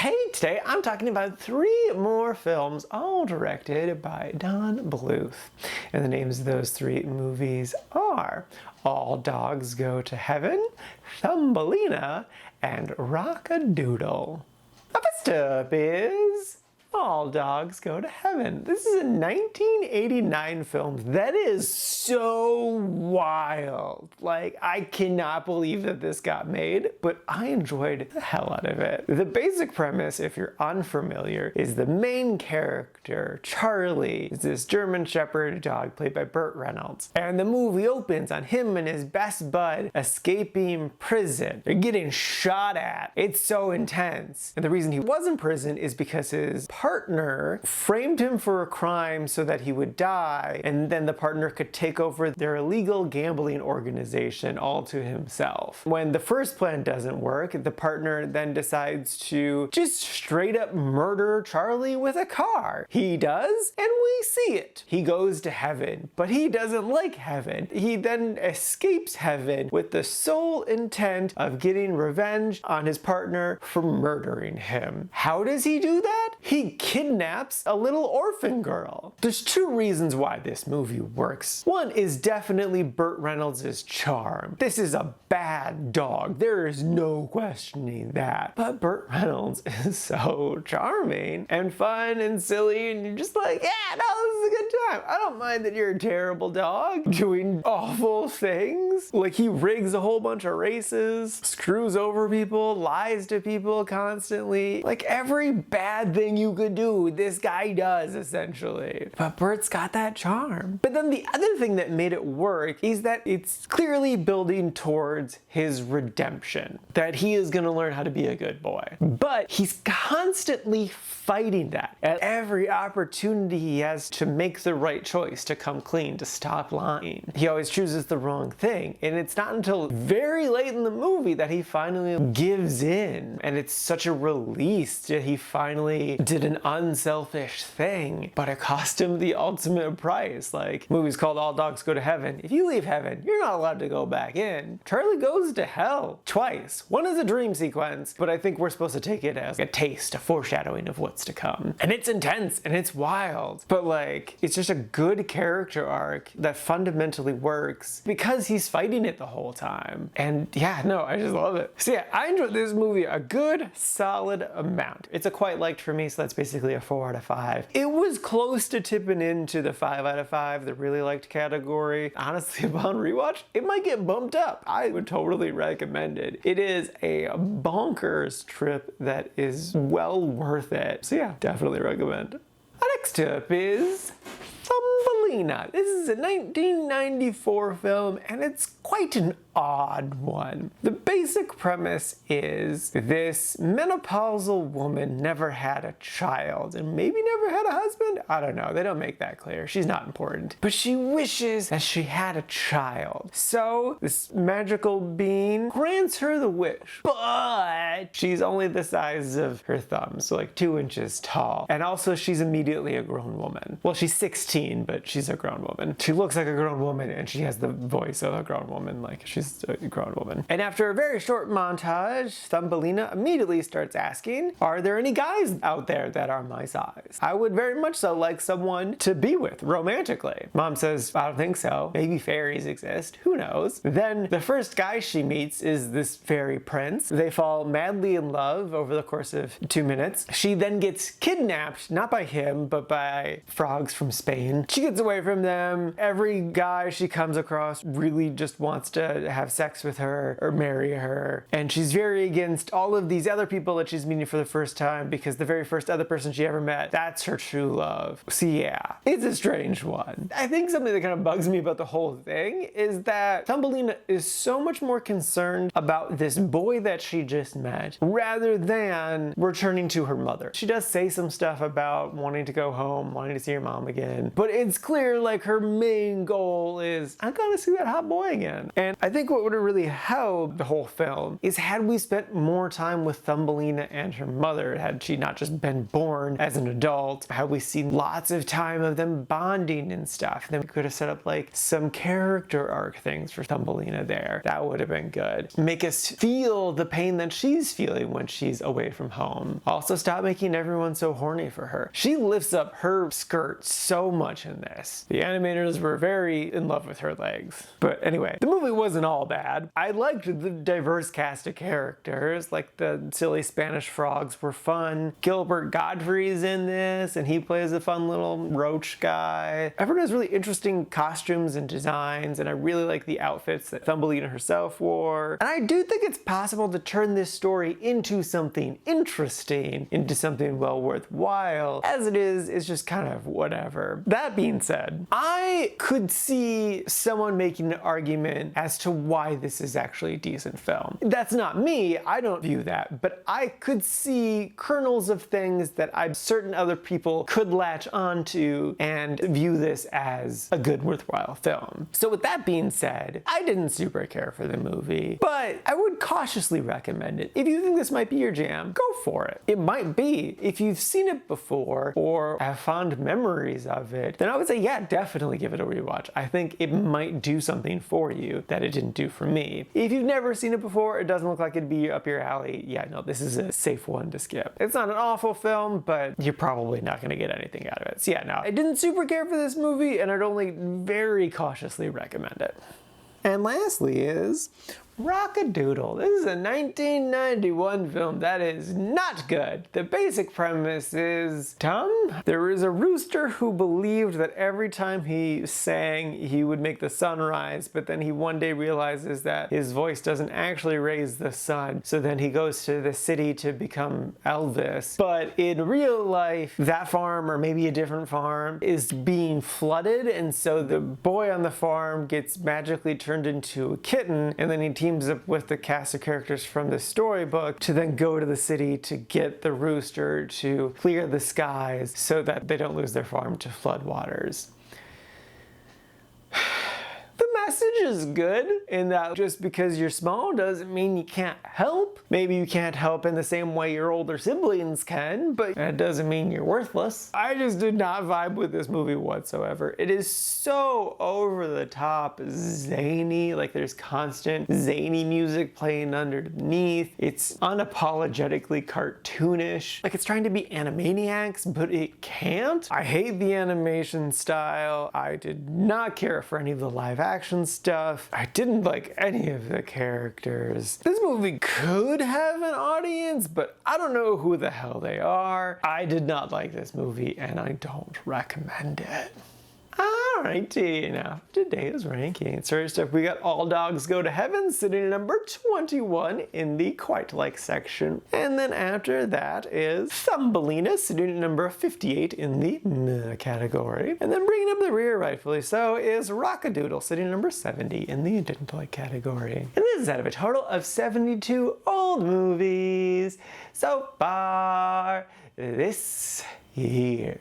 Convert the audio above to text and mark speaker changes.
Speaker 1: Hey, today I'm talking about 3 more films, all directed by Don Bluth. And the names of those 3 movies are All Dogs Go to Heaven, Thumbelina, and Rock-A-Doodle. First up is All Dogs Go to Heaven. This is a 1989 film that is so wild. Like, I cannot believe that this got made, but I enjoyed the hell out of it. The basic premise, if you're unfamiliar, is the main character, Charlie, is this German Shepherd dog played by Burt Reynolds. And the movie opens on him and his best bud escaping prison. They're getting shot at. It's so intense. And the reason he was in prison is because his partner framed him for a crime so that he would die, and then the partner could take over their illegal gambling organization all to himself. When the first plan doesn't work, the partner then decides to just straight up murder Charlie with a car. He does, and we see it. He goes to heaven, but he doesn't like heaven. He then escapes heaven with the sole intent of getting revenge on his partner for murdering him. How does he do that? He kidnaps a little orphan girl. There's 2 reasons why this movie works. One is definitely Burt Reynolds' charm. This is a bad dog. There is no questioning that. But Burt Reynolds is so charming and fun and silly, and you're just like, yeah, no, this is a good time. I don't mind that you're a terrible dog doing awful things. Like, he rigs a whole bunch of races, screws over people, lies to people constantly. Like, every bad thing you could do, this guy does, essentially. But Bert's got that charm. But then the other thing that made it work is that it's clearly building towards his redemption. That he is gonna learn how to be a good boy. But he's constantly fighting that. At every opportunity he has to make the right choice, to come clean, to stop lying, he always chooses the wrong thing. And it's not until very late in the movie that he finally gives in. And it's such a release that he finally did an unselfish thing, but it cost him the ultimate price. Like, movie's called All Dogs Go to Heaven. If you leave heaven, you're not allowed to go back in. Charlie goes to hell twice. One is a dream sequence, but I think we're supposed to take it as a taste, a foreshadowing of what's to come. And it's intense and it's wild, but like, it's just a good character arc that fundamentally works because he's fighting it the whole time. And yeah, no, I just love it. So yeah, I enjoyed this movie a good solid amount. It's a quite liked for me, so that's basically a 4 out of 5. It was close to tipping into the 5 out of 5, the really liked category. Honestly, upon rewatch, it might get bumped up. I would totally recommend it. It is a bonkers trip that is well worth it. So yeah, definitely recommend. Next up is Thumbelina. This is a 1994 film, and it's quite an odd one. The basic premise is this menopausal woman never had a child and maybe never had a husband? I don't know, they don't make that clear. She's not important. But she wishes that she had a child. So this magical being grants her the wish, but she's only the size of her thumb, so like 2 inches tall. And also she's immediately a grown woman. Well, she's 16, but she's a grown woman. She looks like a grown woman and she has the voice of a grown woman, like she's a grown woman. And after a very short montage, Thumbelina immediately starts asking, are there any guys out there that are my size? I would very much so like someone to be with romantically. Mom says, I don't think so. Maybe fairies exist. Who knows? Then the first guy she meets is this fairy prince. They fall madly in love over the course of 2 minutes. She then gets kidnapped, not by him, but by frogs from Spain. She gets away from them. Every guy she comes across really just wants to have sex with her or marry her. And she's very against all of these other people that she's meeting for the first time because the very first other person she ever met, that's her true love. So yeah, it's a strange one. I think something that kind of bugs me about the whole thing is that Thumbelina is so much more concerned about this boy that she just met rather than returning to her mother. She does say some stuff about wanting to go home, wanting to see her mom again, but it's clear like her main goal is, I gotta see that hot boy again. And I think think what would have really helped the whole film is had we spent more time with Thumbelina and her mother, had she not just been born as an adult, had we seen lots of time of them bonding and stuff. Then we could have set up like some character arc things for Thumbelina there. That would have been good. Make us feel the pain that she's feeling when she's away from home. Also, stop making everyone so horny for her. She lifts up her skirt so much in this. The animators were very in love with her legs. But anyway, the movie wasn't all bad. I liked the diverse cast of characters, like the silly Spanish frogs were fun. Gilbert Gottfried's in this, and he plays a fun little roach guy. Everyone has really interesting costumes and designs, and I really like the outfits that Thumbelina herself wore. And I do think it's possible to turn this story into something interesting, into something well worthwhile. As it is, it's just kind of whatever. That being said, I could see someone making an argument as to why this is actually a decent film. That's not me, I don't view that, but I could see kernels of things that I'm certain other people could latch onto and view this as a good, worthwhile film. So with that being said, I didn't super care for the movie, but I would cautiously recommend it. If you think this might be your jam, go for it. It might be. If you've seen it before or have fond memories of it, then I would say, yeah, definitely give it a rewatch. I think it might do something for you that it didn't do for me. If you've never seen it before, it doesn't look like it'd be up your alley, yeah, no, this is a safe one to skip. It's not an awful film, but you're probably not gonna get anything out of it. So yeah, no, I didn't super care for this movie, and I'd only very cautiously recommend it. And lastly is Rock-A-Doodle. This is a 1991 film that is not good. The basic premise is dumb. There is a rooster who believed that every time he sang, he would make the sun rise, but then he one day realizes that his voice doesn't actually raise the sun, so then he goes to the city to become Elvis. But in real life, that farm, or maybe a different farm, is being flooded, and so the boy on the farm gets magically turned into a kitten, and then he teams up with the cast of characters from the storybook to then go to the city to get the rooster to clear the skies so that they don't lose their farm to floodwaters. The message is good in that just because you're small doesn't mean you can't help. Maybe you can't help in the same way your older siblings can, but that doesn't mean you're worthless. I just did not vibe with this movie whatsoever. It is so over the top zany, like there's constant zany music playing underneath. It's unapologetically cartoonish. Like it's trying to be Animaniacs, but it can't. I hate the animation style. I did not care for any of the live action stuff. I didn't like any of the characters. This movie could have an audience, but I don't know who the hell they are. I did not like this movie, and I don't recommend it. Alrighty, now today's rankings. First up, we got All Dogs Go to Heaven sitting at number 21 in the Quite Like section. And then after that is Thumbelina sitting at number 58 in the Meh category. And then bringing up the rear, rightfully so, is Rock-A-Doodle sitting at number 70 in the Didn't Like category. And this is out of a total of 72 old movies so far this year.